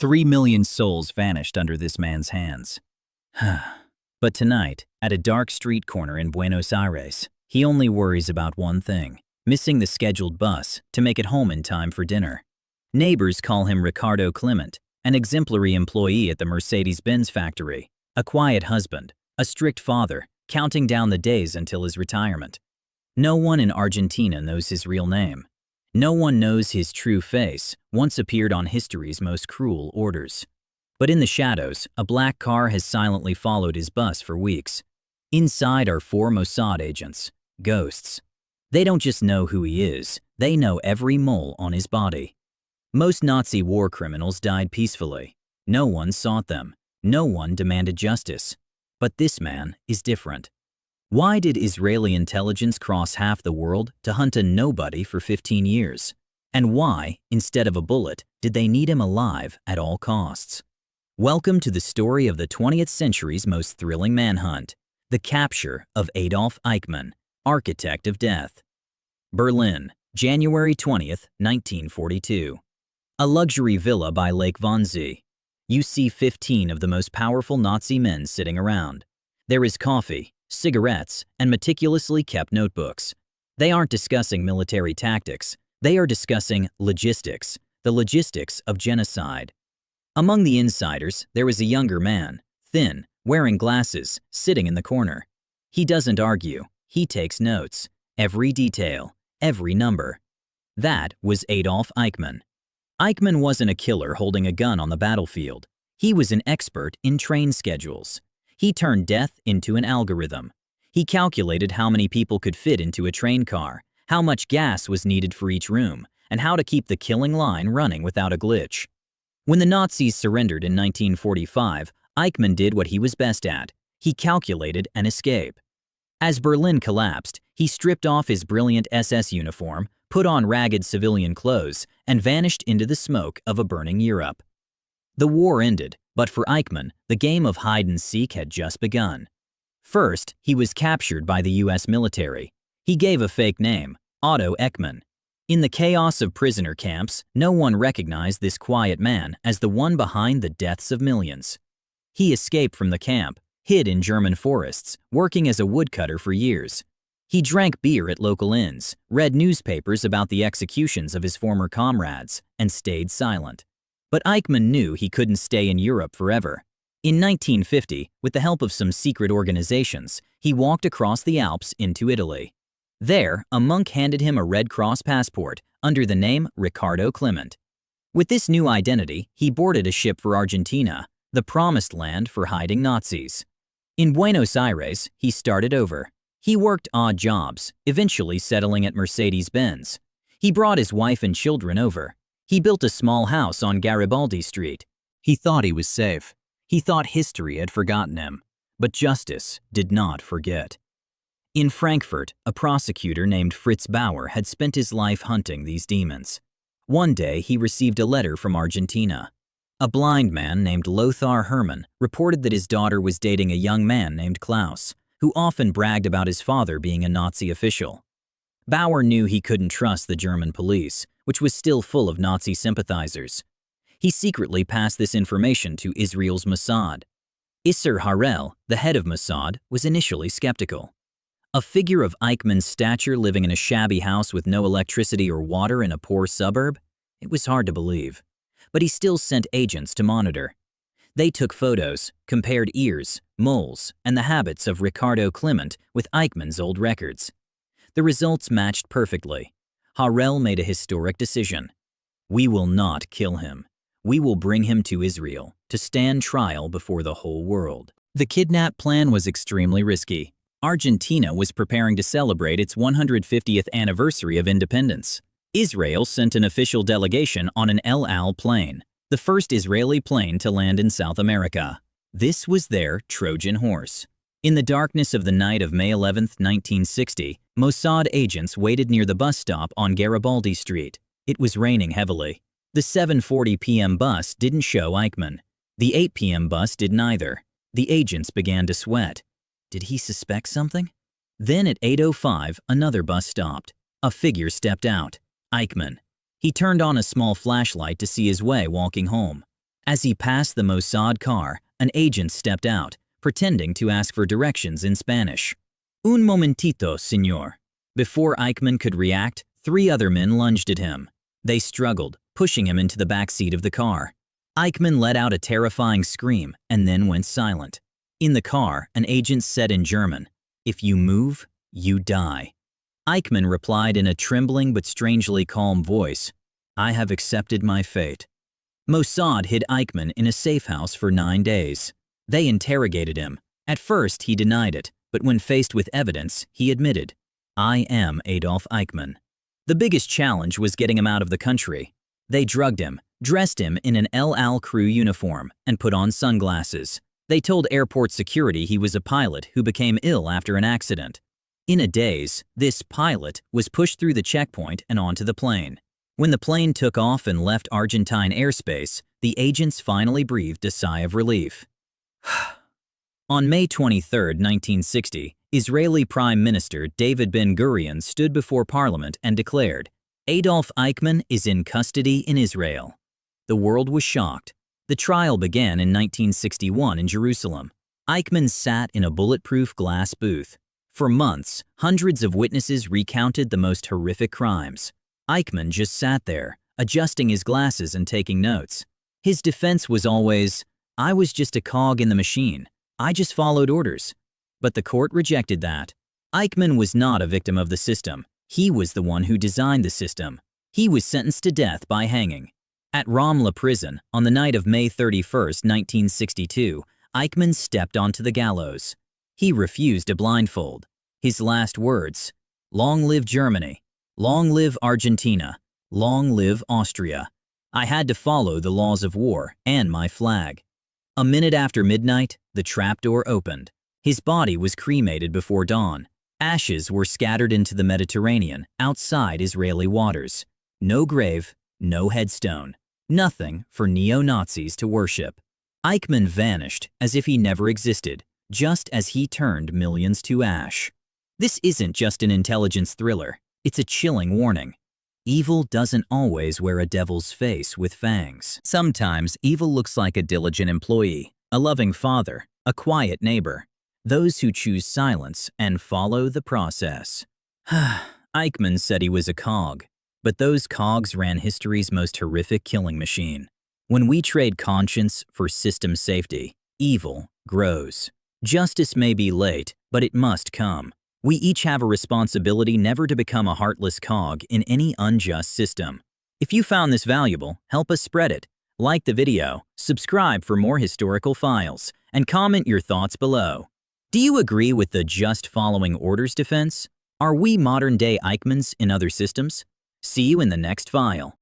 3 million souls vanished under this man's hands. But tonight, at a dark street corner in Buenos Aires, he only worries about one thing: missing the scheduled bus to make it home in time for dinner. Neighbors call him Ricardo Clement, an exemplary employee at the Mercedes-Benz factory, a quiet husband, a strict father, counting down the days until his retirement. No one in Argentina knows his real name. No one knows his true face, once appeared on history's most cruel orders. But in the shadows, a black car has silently followed his bus for weeks. Inside are 4 Mossad agents, ghosts. They don't just know who he is, they know every mole on his body. Most Nazi war criminals died peacefully. No one sought them. No one demanded justice. But this man is different. Why did Israeli intelligence cross half the world to hunt a nobody for 15 years? And why, instead of a bullet, did they need him alive at all costs? Welcome to the story of the 20th century's most thrilling manhunt, the capture of Adolf Eichmann, architect of death. Berlin, January 20th, 1942. A luxury villa by Lake Wannsee. You see 15 of the most powerful Nazi men sitting around. There is coffee, cigarettes, and meticulously kept notebooks. They aren't discussing military tactics. They are discussing logistics, the logistics of genocide. Among the insiders, there is a younger man, thin, wearing glasses, sitting in the corner. He doesn't argue. He takes notes. Every detail, every number. That was Adolf Eichmann. Eichmann wasn't a killer holding a gun on the battlefield. He was an expert in train schedules. He turned death into an algorithm. He calculated how many people could fit into a train car, how much gas was needed for each room, and how to keep the killing line running without a glitch. When the Nazis surrendered in 1945, Eichmann did what he was best at. He calculated an escape. As Berlin collapsed, he stripped off his brilliant SS uniform, put on ragged civilian clothes, and vanished into the smoke of a burning Europe. The war ended, but for Eichmann, the game of hide-and-seek had just begun. First, he was captured by the U.S. military. He gave a fake name, Otto Eichmann. In the chaos of prisoner camps, no one recognized this quiet man as the one behind the deaths of millions. He escaped from the camp, hid in German forests, working as a woodcutter for years. He drank beer at local inns, read newspapers about the executions of his former comrades, and stayed silent. But Eichmann knew he couldn't stay in Europe forever. In 1950, with the help of some secret organizations, he walked across the Alps into Italy. There, a monk handed him a Red Cross passport under the name Ricardo Clement. With this new identity, he boarded a ship for Argentina, the promised land for hiding Nazis. In Buenos Aires, he started over. He worked odd jobs, eventually settling at Mercedes-Benz. He brought his wife and children over. He built a small house on Garibaldi Street. He thought he was safe. He thought history had forgotten him. But justice did not forget. In Frankfurt, a prosecutor named Fritz Bauer had spent his life hunting these demons. One day, he received a letter from Argentina. A blind man named Lothar Hermann reported that his daughter was dating a young man named Klaus, who often bragged about his father being a Nazi official. Bauer knew he couldn't trust the German police, which was still full of Nazi sympathizers. He secretly passed this information to Israel's Mossad. Isser Harel, the head of Mossad, was initially skeptical. A figure of Eichmann's stature living in a shabby house with no electricity or water in a poor suburb? It was hard to believe. But he still sent agents to monitor. They took photos, compared ears, moles, and the habits of Ricardo Clement with Eichmann's old records. The results matched perfectly. Harel made a historic decision. We will not kill him. We will bring him to Israel to stand trial before the whole world. The kidnap plan was extremely risky. Argentina was preparing to celebrate its 150th anniversary of independence. Israel sent an official delegation on an El Al plane, the first Israeli plane to land in South America. This was their Trojan horse. In the darkness of the night of May 11, 1960, Mossad agents waited near the bus stop on Garibaldi Street. It was raining heavily. The 7:40 p.m. bus didn't show Eichmann. The 8 p.m. bus didn't either. The agents began to sweat. Did he suspect something? Then at 8:05, another bus stopped. A figure stepped out. Eichmann. He turned on a small flashlight to see his way walking home. As he passed the Mossad car, an agent stepped out, pretending to ask for directions in Spanish. Un momentito, señor. Before Eichmann could react, 3 other men lunged at him. They struggled, pushing him into the back seat of the car. Eichmann let out a terrifying scream and then went silent. In the car, an agent said in German, "If you move, you die." Eichmann replied in a trembling but strangely calm voice, "I have accepted my fate." Mossad hid Eichmann in a safe house for 9 days. They interrogated him. At first, he denied it, but when faced with evidence, he admitted, "I am Adolf Eichmann." The biggest challenge was getting him out of the country. They drugged him, dressed him in an El Al crew uniform, and put on sunglasses. They told airport security he was a pilot who became ill after an accident. In a daze, this pilot was pushed through the checkpoint and onto the plane. When the plane took off and left Argentine airspace, the agents finally breathed a sigh of relief. On May 23, 1960, Israeli Prime Minister David Ben-Gurion stood before Parliament and declared, "Adolf Eichmann is in custody in Israel." The world was shocked. The trial began in 1961 in Jerusalem. Eichmann sat in a bulletproof glass booth. For months, hundreds of witnesses recounted the most horrific crimes. Eichmann just sat there, adjusting his glasses and taking notes. His defense was always, "I was just a cog in the machine. I just followed orders." But the court rejected that. Eichmann was not a victim of the system. He was the one who designed the system. He was sentenced to death by hanging. At Ramla prison, on the night of May 31, 1962, Eichmann stepped onto the gallows. He refused a blindfold. His last words, "Long live Germany. Long live Argentina. Long live Austria. I had to follow the laws of war and my flag." A minute after midnight, the trapdoor opened. His body was cremated before dawn. Ashes were scattered into the Mediterranean, outside Israeli waters. No grave, no headstone. Nothing for neo-Nazis to worship. Eichmann vanished as if he never existed, just as he turned millions to ash. This isn't just an intelligence thriller, it's a chilling warning. Evil doesn't always wear a devil's face with fangs. Sometimes evil looks like a diligent employee, a loving father, a quiet neighbor. Those who choose silence and follow the process. Eichmann said he was a cog, but those cogs ran history's most horrific killing machine. When we trade conscience for system safety, evil grows. Justice may be late, but it must come. We each have a responsibility never to become a heartless cog in any unjust system. If you found this valuable, help us spread it. Like the video, subscribe for more historical files, and comment your thoughts below. Do you agree with the just following orders defense? Are we modern-day Eichmanns in other systems? See you in the next file.